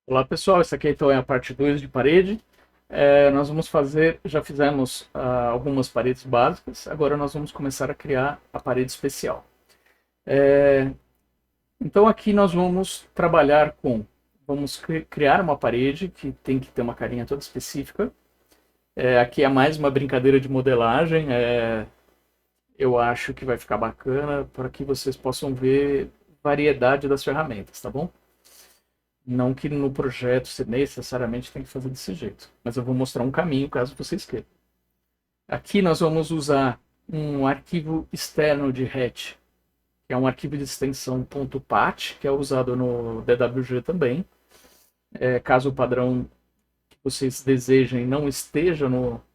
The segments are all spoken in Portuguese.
Olá pessoal, essa aqui então é a parte 2 de parede. Nós vamos fazer, já fizemos algumas paredes básicas, agora nós vamos começar a criar a parede especial. Então aqui nós vamos trabalhar vamos criar uma parede que tem que ter uma carinha toda específica. Aqui é mais uma brincadeira de modelagem, eu acho que vai ficar bacana para que vocês possam ver variedade das ferramentas, tá bom? Não que no projeto você necessariamente tem que fazer desse jeito, mas eu vou mostrar um caminho caso vocês queiram. Aqui nós vamos usar um arquivo externo de hatch, que é um arquivo de extensão .pat, que é usado no DWG também. Caso o padrão que vocês desejem não esteja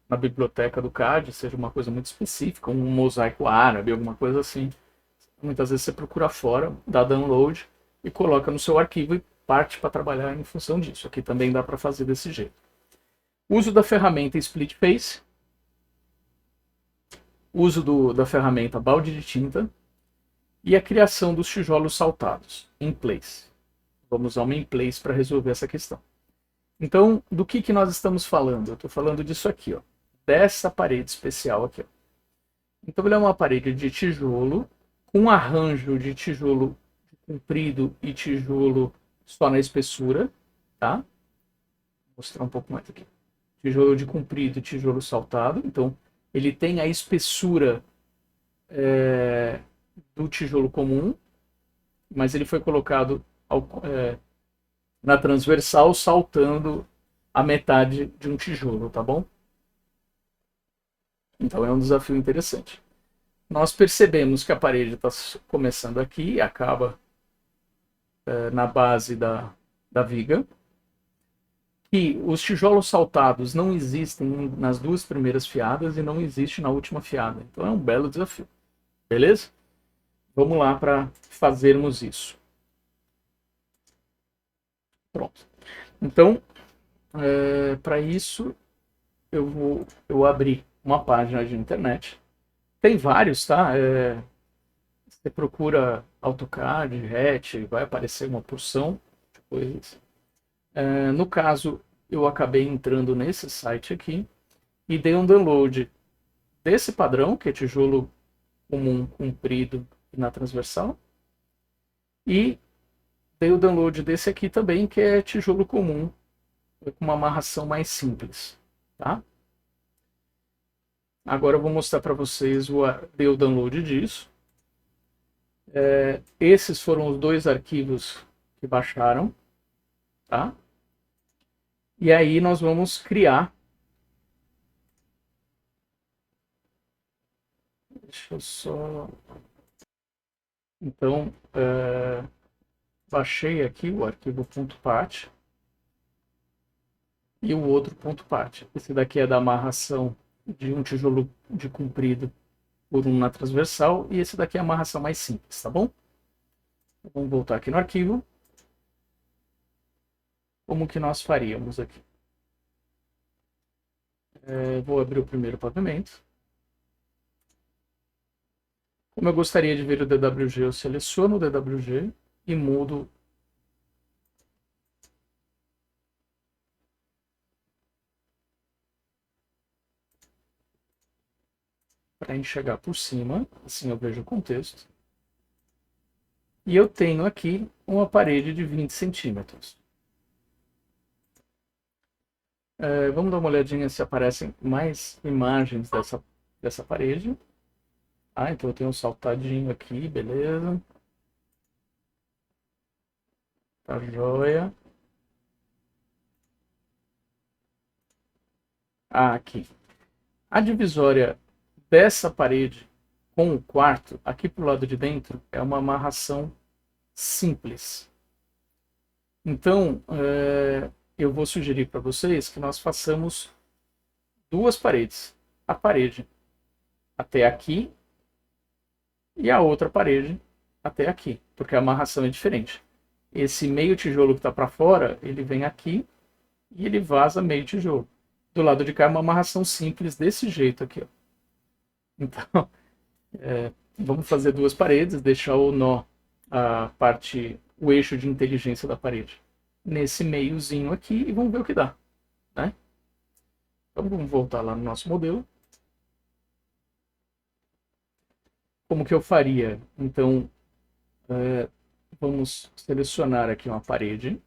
na biblioteca do CAD, seja uma coisa muito específica, um mosaico árabe, alguma coisa assim, muitas vezes você procura fora, dá download e coloca no seu arquivo e parte para trabalhar em função disso. Aqui também dá para fazer desse jeito. Uso da ferramenta Split Face, uso da ferramenta balde de tinta e a criação dos tijolos saltados, in place. Vamos usar uma in place para resolver essa questão. Então, do que nós estamos falando? Eu estou falando disso aqui, ó, dessa parede especial aqui. Ó. Então, ele é uma parede de tijolo, com arranjo de tijolo comprido e tijolo só na espessura, tá? Vou mostrar um pouco mais aqui. Tijolo de comprido e tijolo saltado. Então, ele tem a espessura do tijolo comum, mas ele foi colocado na transversal, saltando a metade de um tijolo, tá bom? Então é um desafio interessante. Nós percebemos que a parede está começando aqui e acaba na base da viga. Que os tijolos saltados não existem nas duas primeiras fiadas e não existe na última fiada. Então é um belo desafio. Beleza? Vamos lá para fazermos isso. Pronto. Então, para isso, eu abri uma página de internet. Tem vários, tá? Você procura AutoCAD, Hatch, vai aparecer uma porção de coisas. No caso, eu acabei entrando nesse site aqui e dei um download desse padrão, que é tijolo comum, comprido e na transversal. E dei o download desse aqui também, que é tijolo comum, com uma amarração mais simples. Tá? Agora eu vou mostrar para vocês dei o download disso. Esses foram os dois arquivos que baixaram. Tá? E aí nós vamos criar. Deixa eu só. Então, baixei aqui o arquivo .pat e o outro .pat. Esse daqui é da amarração de um tijolo de comprido por um na transversal e esse daqui é a amarração mais simples, tá bom? Vamos voltar aqui no arquivo. Como que nós faríamos aqui? Vou abrir o primeiro pavimento. Como eu gostaria de ver o DWG, eu seleciono o DWG e mudo para enxergar por cima, assim eu vejo o contexto. E eu tenho aqui uma parede de 20 centímetros. Vamos dar uma olhadinha se aparecem mais imagens dessa parede. Então eu tenho um saltadinho aqui, beleza. Tá joia. Aqui. A divisória dessa parede com o quarto, aqui pro lado de dentro, é uma amarração simples. Então, eu vou sugerir para vocês que nós façamos duas paredes. A parede até aqui e a outra parede até aqui, porque a amarração é diferente. Esse meio tijolo que está para fora, ele vem aqui e ele vaza meio tijolo. Do lado de cá é uma amarração simples desse jeito aqui. Ó. Então, vamos fazer duas paredes, deixar o nó, o eixo de inteligência da parede nesse meiozinho aqui e vamos ver o que dá, né? Então vamos voltar lá no nosso modelo. Como que eu faria? Então, vamos selecionar aqui uma parede.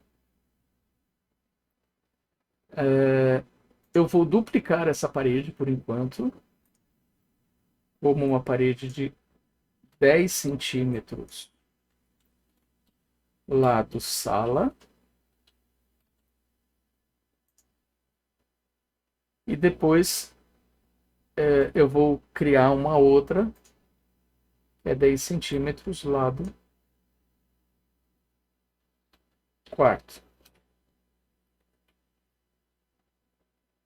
Eu vou duplicar essa parede por enquanto, como uma parede de 10 centímetros lado sala. E depois eu vou criar uma outra, que é 10 centímetros lado quarto.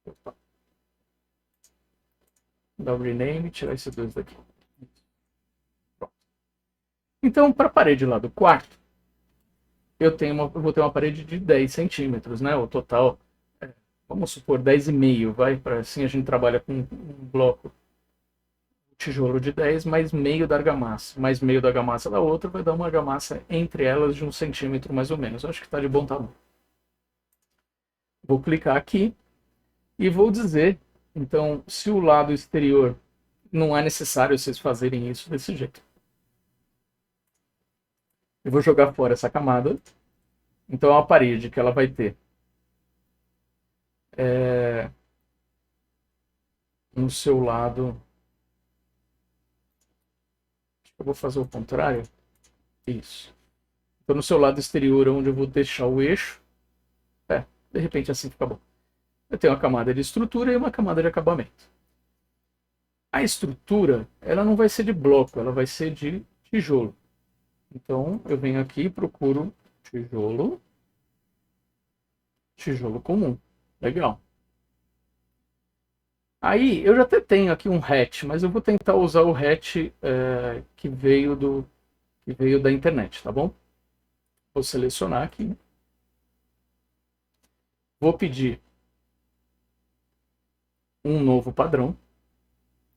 Opa. Dar o rename e tirar esses dois daqui. Então, para a parede lá do quarto, eu vou ter uma parede de 10 centímetros, né? O total, vamos supor, 10,5, vai? Para assim a gente trabalha com um bloco tijolo de 10 mais meio da argamassa. Mais meio da argamassa da outra vai dar uma argamassa entre elas de 1 centímetro mais ou menos. Eu acho que está de bom tamanho. Vou clicar aqui e vou dizer, então, se o lado exterior não é necessário vocês fazerem isso desse jeito. Eu vou jogar fora essa camada. Então, é uma parede que ela vai ter no seu lado... Eu vou fazer o contrário. Isso. Então, no seu lado exterior, onde eu vou deixar o eixo. De repente, assim fica bom. Eu tenho uma camada de estrutura e uma camada de acabamento. A estrutura, ela não vai ser de bloco, ela vai ser de tijolo. Então, eu venho aqui e procuro tijolo. Tijolo comum. Legal. Aí, eu já até tenho aqui um hatch, mas eu vou tentar usar o hatch que veio da internet, tá bom? Vou selecionar aqui. Vou pedir um novo padrão,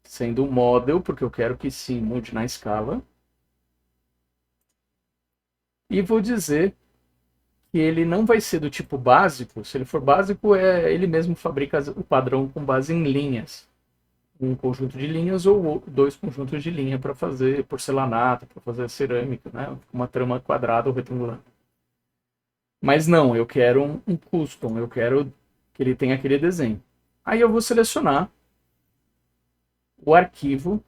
sendo um model, porque eu quero que sim mude na escala. E vou dizer que ele não vai ser do tipo básico. Se ele for básico, ele mesmo fabrica o padrão com base em linhas. Um conjunto de linhas ou dois conjuntos de linha para fazer porcelanato, para fazer cerâmica, né? Uma trama quadrada ou retangular. Mas não, eu quero um custom, eu quero que ele tenha aquele desenho. Aí eu vou selecionar o arquivo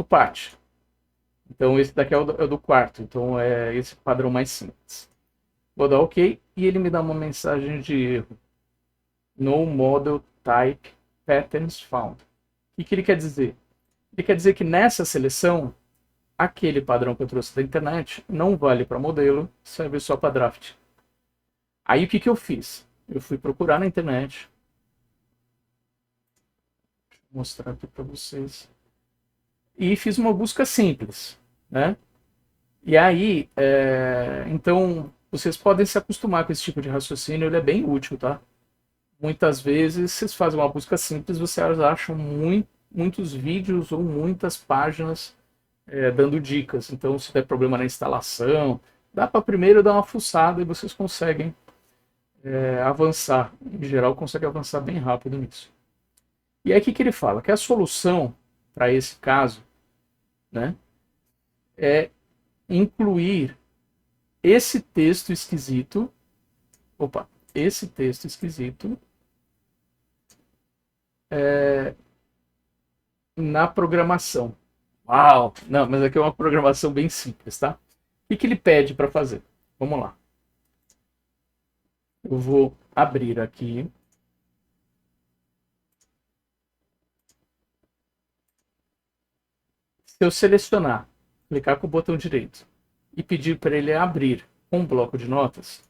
.pat. Então esse daqui é o do quarto, então é esse padrão mais simples. Vou dar OK e ele me dá uma mensagem de erro. No model type patterns found. O que ele quer dizer? Ele quer dizer que nessa seleção, aquele padrão que eu trouxe da internet não vale para modelo, serve só para draft. Aí o que eu fiz? Eu fui procurar na internet. Vou mostrar aqui para vocês. E fiz uma busca simples, né? E aí, então, vocês podem se acostumar com esse tipo de raciocínio, ele é bem útil, tá? Muitas vezes, vocês fazem uma busca simples, vocês acham muitos vídeos ou muitas páginas dando dicas. Então, se der problema na instalação, dá para primeiro dar uma fuçada e vocês conseguem avançar. Em geral, consegue avançar bem rápido nisso. E aí, o que ele fala? Que a solução para esse caso, né, é incluir esse texto esquisito, na programação. Uau! Não, mas aqui é uma programação bem simples, tá? O que ele pede para fazer? Vamos lá. Eu vou abrir aqui. Se eu selecionar, clicar com o botão direito e pedir para ele abrir um bloco de notas,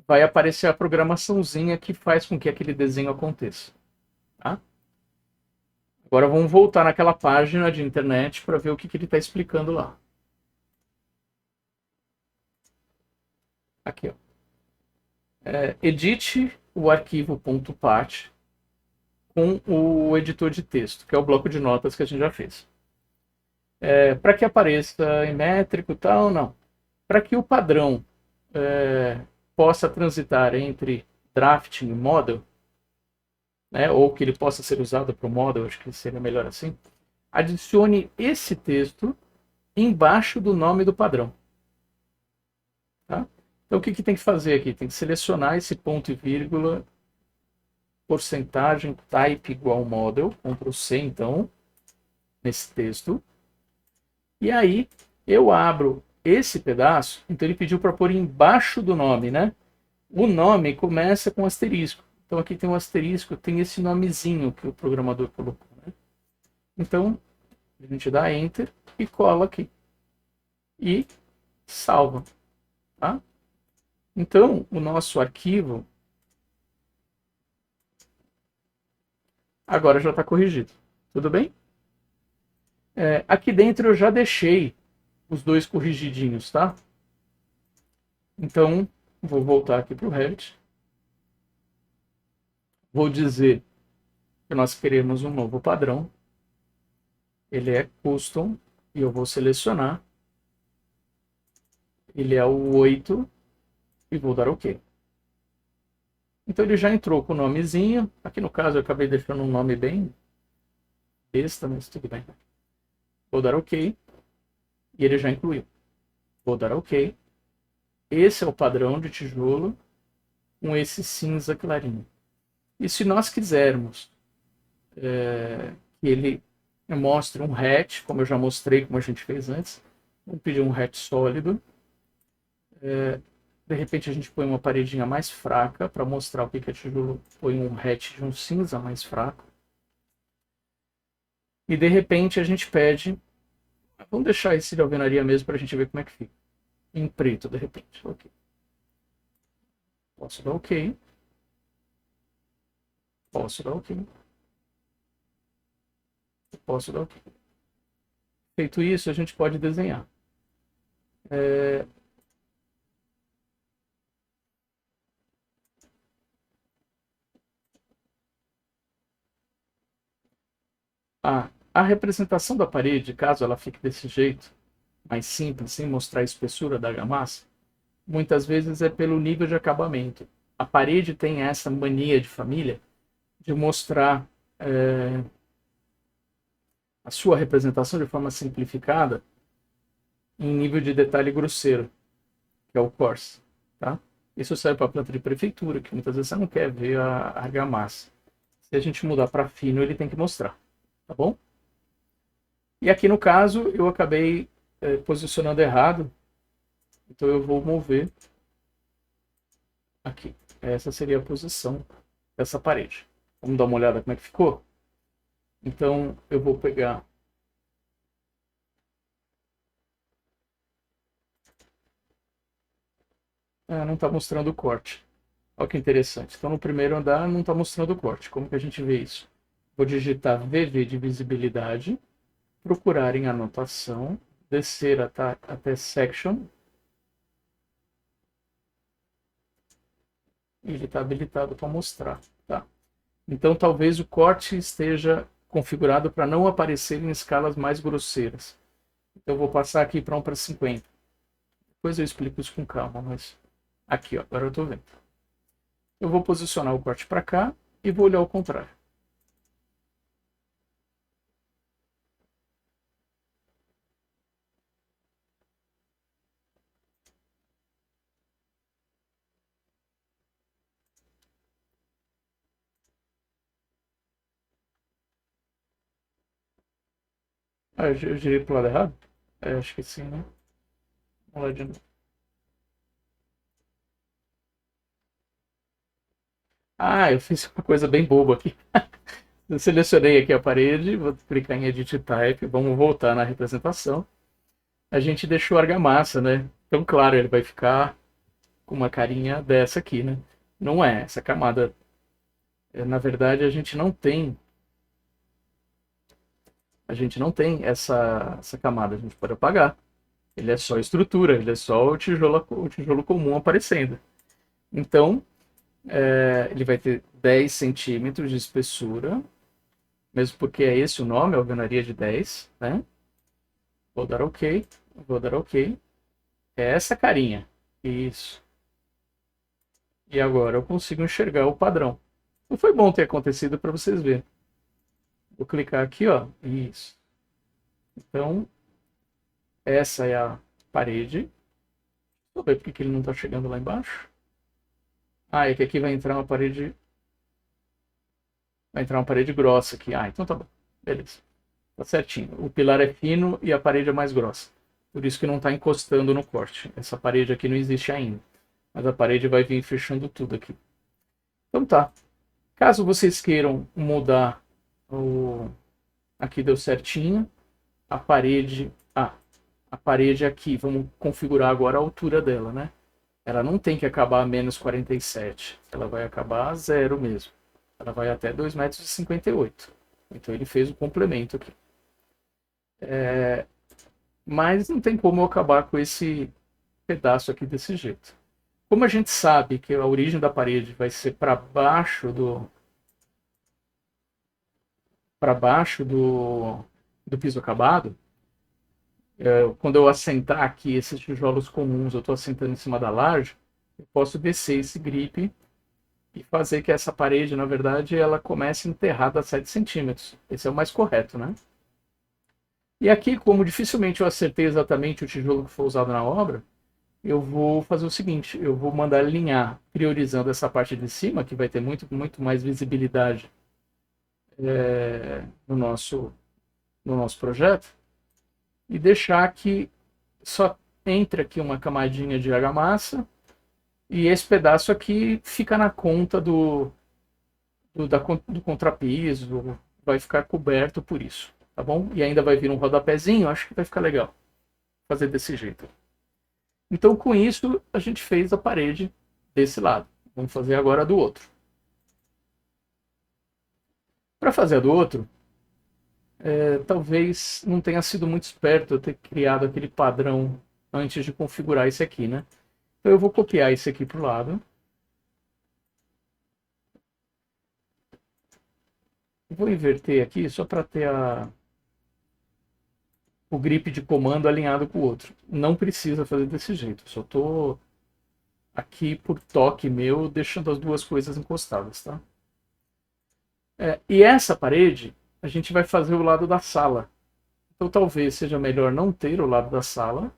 vai aparecer a programaçãozinha que faz com que aquele desenho aconteça. Tá? Agora vamos voltar naquela página de internet para ver o que ele está explicando lá. Aqui, ó. Edite o arquivo .pat com o editor de texto, que é o bloco de notas que a gente já fez. Para que apareça em métrico e tal, não. Para que o padrão possa transitar entre drafting e model, né, ou que ele possa ser usado para o model, acho que seria melhor assim, adicione esse texto embaixo do nome do padrão. Tá? Então, o que tem que fazer aqui? Tem que selecionar esse ponto e vírgula, porcentagem type igual model, Ctrl C, então, nesse texto. E aí, eu abro esse pedaço, então ele pediu para pôr embaixo do nome, né? O nome começa com asterisco. Então, aqui tem um asterisco, tem esse nomezinho que o programador colocou, né? Então, a gente dá Enter e cola aqui. E salva, tá? Então, o nosso arquivo agora já está corrigido. Tudo bem? Aqui dentro eu já deixei os dois corrigidinhos, tá? Então, vou voltar aqui para o Revit. Vou dizer que nós queremos um novo padrão. Ele é Custom e eu vou selecionar. Ele é o 8 e vou dar OK. Então ele já entrou com o nomezinho. Aqui no caso eu acabei deixando um nome bem besta, mas tudo bem. Vou dar OK. E ele já incluiu. Vou dar OK. Esse é o padrão de tijolo com esse cinza clarinho. E se nós quisermos que ele mostre um hatch, como eu já mostrei, como a gente fez antes, vamos pedir um hatch sólido. De repente a gente põe uma paredinha mais fraca para mostrar o que é tijolo. Põe um hatch de um cinza mais fraco. E de repente a gente pede, vamos deixar esse de alvenaria mesmo para a gente ver como é que fica. Em preto, de repente. OK. Posso dar OK. Posso dar OK. Posso dar OK. Feito isso, a gente pode desenhar. A representação da parede, caso ela fique desse jeito, mais simples, sem mostrar a espessura da argamassa, muitas vezes é pelo nível de acabamento. A parede tem essa mania de família de mostrar a sua representação de forma simplificada em nível de detalhe grosseiro, que é o coarse. Tá? Isso serve para a planta de prefeitura, que muitas vezes você não quer ver a argamassa. Se a gente mudar para fino, ele tem que mostrar. Tá bom? E aqui no caso, eu acabei posicionando errado, então eu vou mover aqui. Essa seria a posição dessa parede. Vamos dar uma olhada como é que ficou? Então, eu vou pegar... não está mostrando o corte. Olha que interessante. Então, no primeiro andar, não está mostrando o corte. Como que a gente vê isso? Vou digitar VV de visibilidade, procurar em anotação, descer até section. E ele está habilitado para mostrar. Tá? Então, talvez o corte esteja configurado para não aparecer em escalas mais grosseiras. Então, eu vou passar aqui para 1:50. Depois eu explico isso com calma, mas aqui, ó, agora eu estou vendo. Eu vou posicionar o corte para cá e vou olhar ao contrário. Eu girei para o lado errado? Acho que sim, né? Vamos lá de novo. Eu fiz uma coisa bem boba aqui. Eu selecionei aqui a parede, vou clicar em Edit Type, vamos voltar na representação. A gente deixou argamassa, né? Então, claro, ele vai ficar com uma carinha dessa aqui, né? Não é essa camada. Na verdade, a gente não tem essa camada, a gente pode apagar. Ele é só estrutura, ele é só o tijolo comum aparecendo. Então, ele vai ter 10 centímetros de espessura, mesmo porque é esse o nome, alvenaria de 10, né? Vou dar OK. Vou dar OK. É essa carinha. Isso. E agora eu consigo enxergar o padrão. Não foi bom ter acontecido para vocês verem. Vou clicar aqui, ó. Isso. Então, essa é a parede. Vou ver porque que ele não está chegando lá embaixo. Ah, é que aqui vai entrar uma parede. Vai entrar uma parede grossa aqui. Ah, então tá bom. Beleza. Tá certinho. O pilar é fino e a parede é mais grossa. Por isso que não está encostando no corte. Essa parede aqui não existe ainda. Mas a parede vai vir fechando tudo aqui. Então tá. Caso vocês queiram mudar o... Aqui deu certinho. A parede... Ah, a parede aqui. Vamos configurar agora a altura dela, né? Ela não tem que acabar a menos 47. Ela vai acabar a zero mesmo. Ela vai até 2,58 metros. Então ele fez o complemento aqui. Mas não tem como eu acabar com esse pedaço aqui desse jeito. Como a gente sabe que a origem da parede vai ser para baixo do piso acabado, quando eu assentar aqui esses tijolos comuns, eu estou assentando em cima da laje, eu posso descer esse grip e fazer que essa parede, na verdade, ela comece enterrada a 7 centímetros. Esse é o mais correto, né? E aqui, como dificilmente eu acertei exatamente o tijolo que foi usado na obra, eu vou fazer o seguinte, eu vou mandar alinhar, priorizando essa parte de cima, que vai ter muito mais visibilidade no nosso projeto, e deixar que só entre aqui uma camadinha de argamassa, e esse pedaço aqui fica na conta do contrapiso, vai ficar coberto por isso, tá bom? E ainda vai vir um rodapézinho, acho que vai ficar legal fazer desse jeito. Então, com isso, a gente fez a parede desse lado. Vamos fazer agora a do outro. Para fazer a do outro, talvez não tenha sido muito esperto eu ter criado aquele padrão antes de configurar esse aqui, né? Então eu vou copiar esse aqui para o lado. Vou inverter aqui só para ter o grip de comando alinhado com o outro. Não precisa fazer desse jeito. Só estou aqui por toque meu, deixando as duas coisas encostadas, tá? E essa parede, a gente vai fazer o lado da sala. Então talvez seja melhor não ter o lado da sala.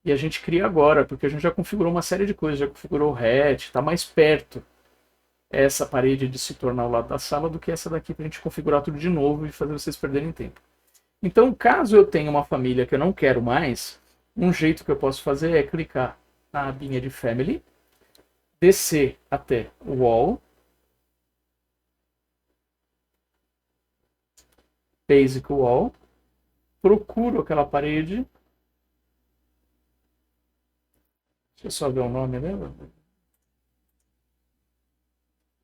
E a gente cria agora, porque a gente já configurou uma série de coisas. Já configurou o hatch, está mais perto essa parede de se tornar o lado da sala do que essa daqui, para a gente configurar tudo de novo e fazer vocês perderem tempo. Então, caso eu tenha uma família que eu não quero mais, um jeito que eu posso fazer é clicar na abinha de Family, descer até o Wall, Basic Wall, procuro aquela parede, deixa eu só ver o nome dela,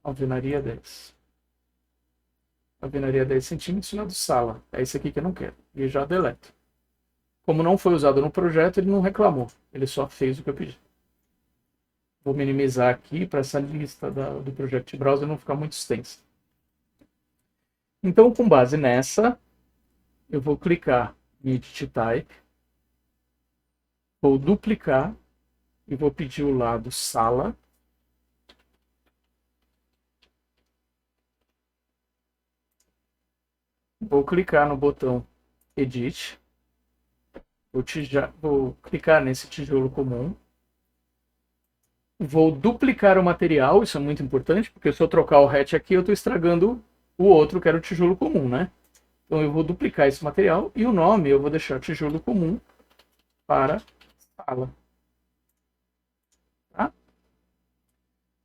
alvenaria 10. Alvenaria 10 centímetros na do sala, é esse aqui que eu não quero, e já deleto. Como não foi usado no projeto, ele não reclamou, ele só fez o que eu pedi. Vou minimizar aqui para essa lista do Project Browser não ficar muito extensa. Então, com base nessa, eu vou clicar em Edit Type, vou duplicar e vou pedir o lado sala. Vou clicar no botão Edit, vou clicar nesse tijolo comum, vou duplicar o material, isso é muito importante, porque se eu trocar o hatch aqui, eu estou estragando o outro, que era o tijolo comum, né? Então eu vou duplicar esse material e o nome eu vou deixar tijolo comum para sala. Tá?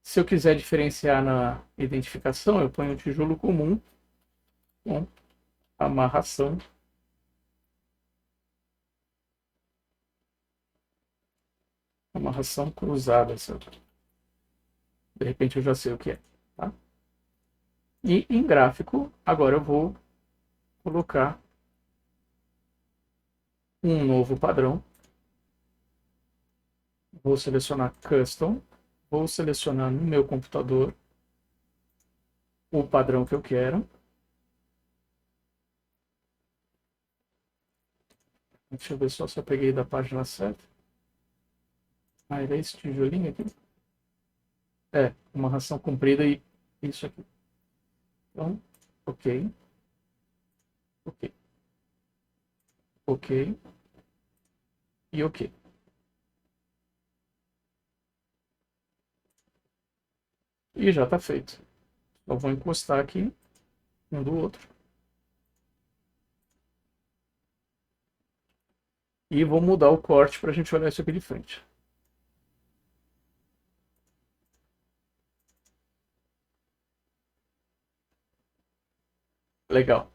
Se eu quiser diferenciar na identificação, eu ponho tijolo comum com amarração. Amarração cruzada. De repente eu já sei o que é. Tá? E em gráfico, agora eu vou colocar um novo padrão. Vou selecionar Custom. Vou selecionar no meu computador o padrão que eu quero. Deixa eu ver só se eu peguei da página certa. Ah, era esse tijolinho aqui? É, uma ração comprida e isso aqui. Então, ok, ok, ok e ok. E já está feito. Só vou encostar aqui um do outro. E vou mudar o corte para a gente olhar isso aqui de frente. Legal.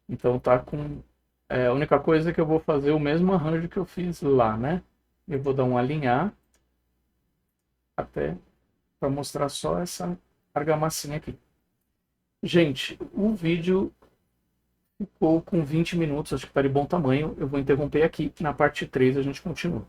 Então tá com... a única coisa é que eu vou fazer o mesmo arranjo que eu fiz lá, né? Eu vou dar um alinhar até para mostrar só essa argamassinha aqui. Gente, o vídeo ficou com 20 minutos, acho que está de bom tamanho. Eu vou interromper aqui. Na parte 3 a gente continua.